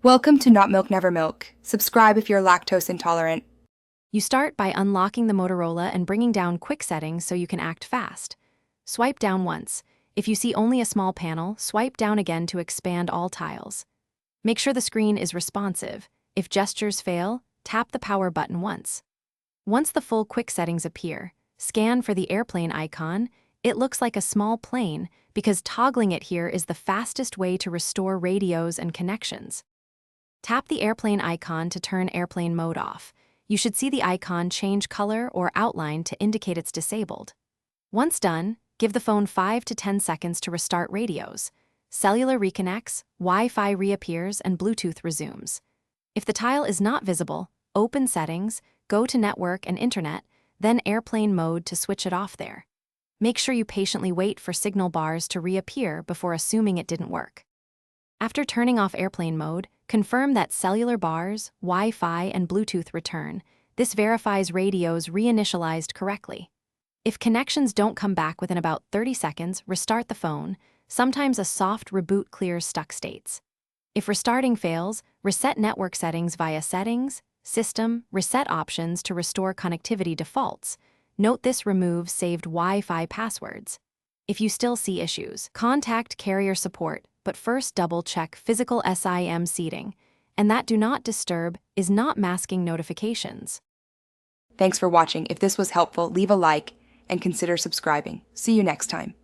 Welcome to Not Milk Never Milk. Subscribe if you're lactose intolerant. You start by unlocking the Motorola and bringing down quick settings so you can act fast. Swipe down once. If you see only a small panel, swipe down again to expand all tiles. Make sure the screen is responsive. If gestures fail, tap the power button once. Once the full quick settings appear, scan for the airplane icon. It looks like a small plane because toggling it here is the fastest way to restore radios and connections. Tap the airplane icon to turn airplane mode off. You should see the icon change color or outline to indicate it's disabled. Once done, give the phone 5 to 10 seconds to restart radios. Cellular reconnects, Wi-Fi reappears, and Bluetooth resumes. If the tile is not visible, open Settings, go to Network and Internet, then Airplane Mode to switch it off there. Make sure you patiently wait for signal bars to reappear before assuming it didn't work. After turning off airplane mode, confirm that cellular bars, Wi-Fi, and Bluetooth return. This verifies radios reinitialized correctly. If connections don't come back within about 30 seconds, restart the phone. Sometimes a soft reboot clears stuck states. If restarting fails, reset network settings via Settings, System, Reset options to restore connectivity defaults. Note this removes saved Wi-Fi passwords. If you still see issues, contact carrier support, but first double-check physical SIM seating, and that Do Not Disturb is not masking notifications. Thanks for watching. If this was helpful, leave a like and consider subscribing. See you next time.